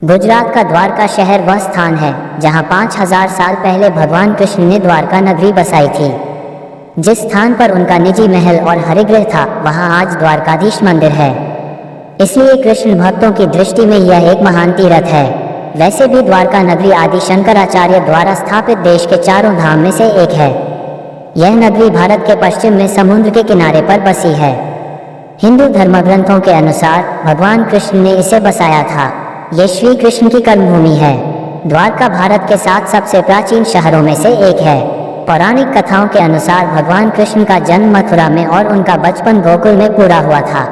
गुजरात का द्वारका शहर वह स्थान है जहां 5000 साल पहले भगवान कृष्ण ने द्वारका नगरी बसाई थी। जिस स्थान पर उनका निजी महल और हरिगृह था, वहां आज द्वारकाधीश मंदिर है। इसलिए कृष्ण भक्तों की दृष्टि में यह एक महान तीर्थ है। वैसे भी द्वारका नगरी आदि शंकराचार्य द्वारा स्थापित देश के चारों धाम में से एक है। यह नगरी भारत के पश्चिम में समुद्र के किनारे पर बसी है। हिंदू धर्मग्रंथों के अनुसार भगवान कृष्ण ने इसे बसाया था। ये श्री कृष्ण की कर्मभूमि है। द्वारका भारत के 7 सबसे प्राचीन शहरों में से एक है। पौराणिक कथाओं के अनुसार भगवान कृष्ण का जन्म मथुरा में और उनका बचपन गोकुल में पूरा हुआ था।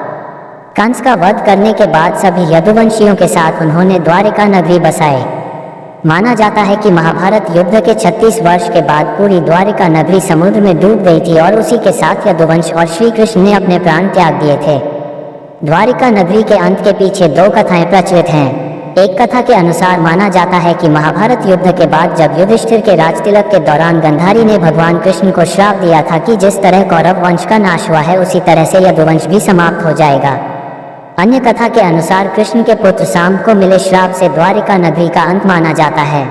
कंस का वध करने के बाद सभी यदुवंशियों के साथ उन्होंने द्वारिका नगरी बसाए। माना जाता है कि महाभारत युद्ध के 36 वर्ष के बाद पूरी द्वारिका नगरी समुद्र में डूब गई थी और उसी के साथ यदुवंश और श्री कृष्ण ने अपने प्राण त्याग दिए थे। द्वारिका नगरी के अंत के पीछे 2 कथाएं प्रचलित हैं। एक कथा के अनुसार माना जाता है कि महाभारत युद्ध के बाद जब युधिष्ठिर के राजतिलक के दौरान गांधारी ने भगवान कृष्ण को श्राप दिया था कि जिस तरह कौरव वंश का नाश हुआ है उसी तरह से यदुवंश भी समाप्त हो जाएगा। अन्य कथा के अनुसार कृष्ण के पुत्र सांब को मिले श्राप से द्वारिका नगरी का अंत माना जाता है।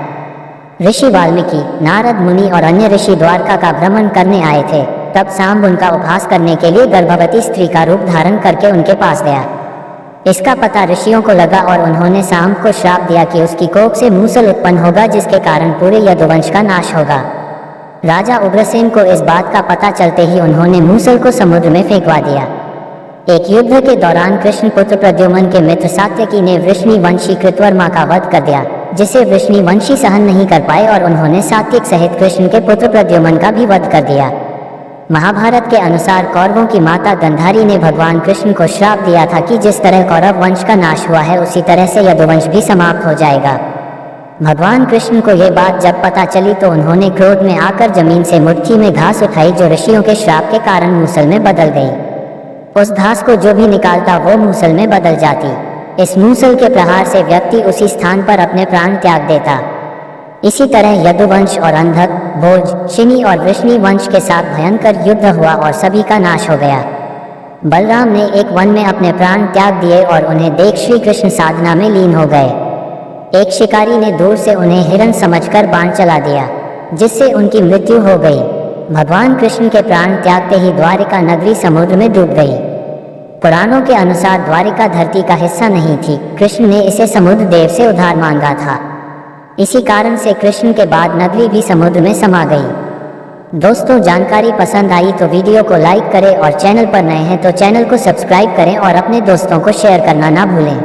ऋषि वाल्मीकि, नारद मुनि और अन्य ऋषि द्वारका का भ्रमण करने आए थे। तब सांब उनका उपहास करने के लिए गर्भवती स्त्री का रूप धारण करके उनके पास गया। इसका पता ऋषियों को लगा और उन्होंने सांब को श्राप दिया कि उसकी कोख से मूसल उत्पन्न होगा जिसके कारण पूरे यदुवंश का नाश होगा। राजा उग्रसेन को इस बात का पता चलते ही उन्होंने मूसल को समुद्र में फेंकवा दिया। एक युद्ध के दौरान कृष्ण पुत्र प्रद्युम्न के मित्र सात्यकी ने वृष्णिवंशी कृतवर्मा का वध कर दिया, जिसे वृष्णिवंशी सहन नहीं कर पाए और उन्होंने सात्यक सहित कृष्ण के पुत्र प्रद्युम्न का भी वध कर दिया। महाभारत के अनुसार कौरवों की माता गांधारी ने भगवान कृष्ण को श्राप दिया था कि जिस तरह कौरव वंश का नाश हुआ है उसी तरह से यदुवंश भी समाप्त हो जाएगा। भगवान कृष्ण को यह बात जब पता चली तो उन्होंने क्रोध में आकर जमीन से मुट्ठी में घास उठाई जो ऋषियों के श्राप के कारण मूसल में बदल गई। उस घास को जो भी निकालता वो मूसल में बदल जाती। इस मूसल के प्रहार से व्यक्ति उसी स्थान पर अपने प्राण त्याग देता। इसी तरह यदुवंश और अंधक, भोज, शिनी और वृष्णि वंश के साथ भयंकर युद्ध हुआ और सभी का नाश हो गया। बलराम ने एक वन में अपने प्राण त्याग दिए और उन्हें देख श्री कृष्ण साधना में लीन हो गए। एक शिकारी ने दूर से उन्हें हिरण समझकर बाण चला दिया, जिससे उनकी मृत्यु हो गई। भगवान कृष्ण के प्राण त्यागते ही द्वारिका नगरी समुद्र में डूब गई। पुराणों के अनुसार द्वारिका धरती का हिस्सा नहीं थी। कृष्ण ने इसे समुद्र देव से उधार मांगा था। इसी कारण से कृष्ण के बाद नगरी भी समुद्र में समा गई। दोस्तों, जानकारी पसंद आई तो वीडियो को लाइक करें और चैनल पर नए हैं तो चैनल को सब्सक्राइब करें और अपने दोस्तों को शेयर करना ना भूलें।